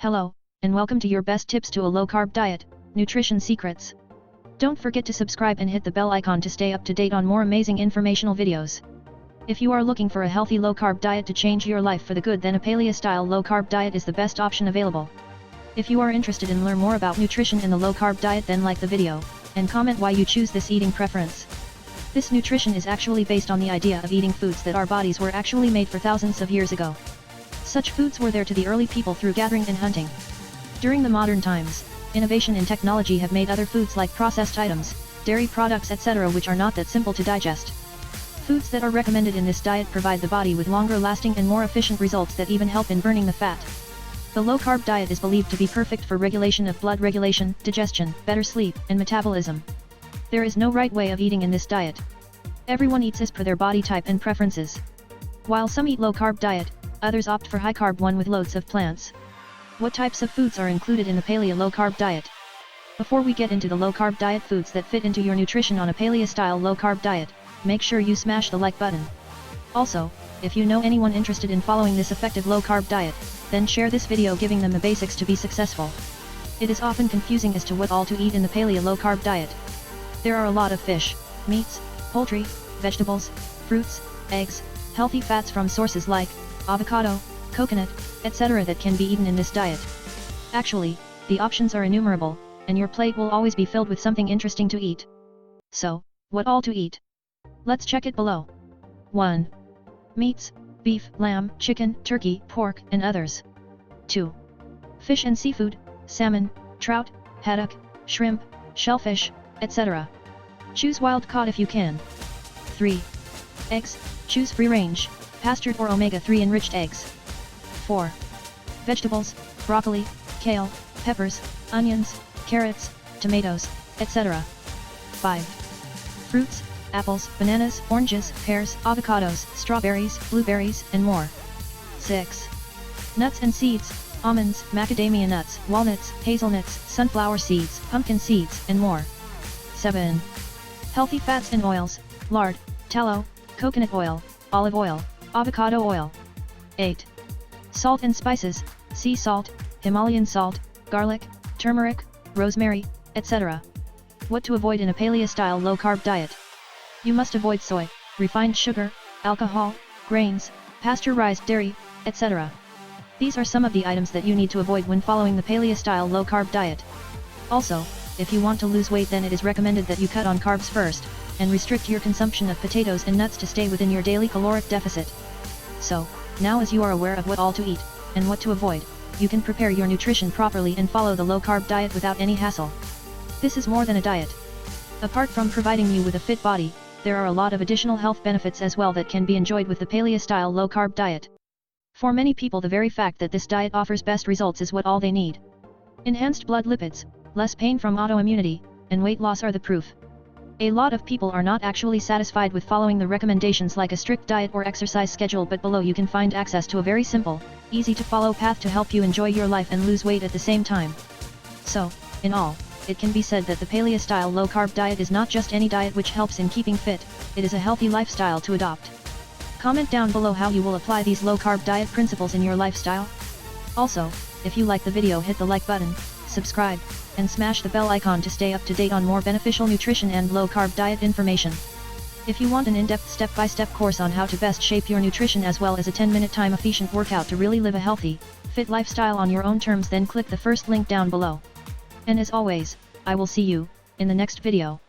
Hello, and welcome to your best tips to a low-carb diet, nutrition secrets. Don't forget to subscribe and hit the bell icon to stay up to date on more amazing informational videos. If you are looking for a healthy low-carb diet to change your life for the good, then a paleo-style low-carb diet is the best option available. If you are interested in learn more about nutrition in the low-carb diet, then like the video, and comment why you choose this eating preference. This nutrition is actually based on the idea of eating foods that our bodies were actually made for thousands of years ago. Such foods were there to the early people through gathering and hunting. During the modern times, innovation in technology have made other foods like processed items, dairy products, etc., which are not that simple to digest. Foods that are recommended in this diet provide the body with longer lasting and more efficient results that even help in burning the fat. The low-carb diet is believed to be perfect for regulation of blood regulation, digestion, better sleep, and metabolism. There is no right way of eating in this diet. Everyone eats as per their body type and preferences. While some eat low-carb diet, others opt for high-carb one with loads of plants. What types of foods are included in the paleo low-carb diet? Before we get into the low-carb diet foods that fit into your nutrition on a paleo-style low-carb diet, make sure you smash the like button. Also, if you know anyone interested in following this effective low-carb diet, then share this video giving them the basics to be successful. It is often confusing as to what all to eat in the paleo low-carb diet. There are a lot of fish, meats, poultry, vegetables, fruits, eggs, healthy fats from sources like avocado, coconut, etc. that can be eaten in this diet. Actually, the options are innumerable, and your plate will always be filled with something interesting to eat. So, what all to eat? Let's check it below. 1. Meats, beef, lamb, chicken, turkey, pork, and others. 2. Fish and seafood, salmon, trout, haddock, shrimp, shellfish, etc. Choose wild caught if you can. 3. Eggs, choose free-range, pastured or omega-3 enriched eggs. 4. Vegetables, broccoli, kale, peppers, onions, carrots, tomatoes, etc. 5. Fruits, apples, bananas, oranges, pears, avocados, strawberries, blueberries, and more. 6. Nuts and seeds, almonds, macadamia nuts, walnuts, hazelnuts, sunflower seeds, pumpkin seeds, and more. 7. Healthy fats and oils, lard, tallow, coconut oil, olive oil, avocado oil. 8. Salt and spices, sea salt, Himalayan salt, garlic, turmeric, rosemary, etc. What to avoid in a paleo-style low-carb diet? You must avoid soy, refined sugar, alcohol, grains, pasteurized dairy, etc. These are some of the items that you need to avoid when following the paleo-style low-carb diet. Also, if you want to lose weight, then it is recommended that you cut on carbs first, and restrict your consumption of potatoes and nuts to stay within your daily caloric deficit. So, now as you are aware of what all to eat, and what to avoid, you can prepare your nutrition properly and follow the low-carb diet without any hassle. This is more than a diet. Apart from providing you with a fit body, there are a lot of additional health benefits as well that can be enjoyed with the paleo-style low-carb diet. For many people, the very fact that this diet offers best results is what all they need. Enhanced blood lipids, less pain from autoimmunity, and weight loss are the proof. A lot of people are not actually satisfied with following the recommendations like a strict diet or exercise schedule, but below you can find access to a very simple, easy to follow path to help you enjoy your life and lose weight at the same time. So, in all, it can be said that the paleo-style low-carb diet is not just any diet which helps in keeping fit, it is a healthy lifestyle to adopt. Comment down below how you will apply these low-carb diet principles in your lifestyle. Also, if you like the video, hit the like button, subscribe, and smash the bell icon to stay up to date on more beneficial nutrition and low-carb diet information. If you want an in-depth step-by-step course on how to best shape your nutrition as well as a 10-minute time-efficient workout to really live a healthy, fit lifestyle on your own terms, then click the first link down below. And as always, I will see you in the next video.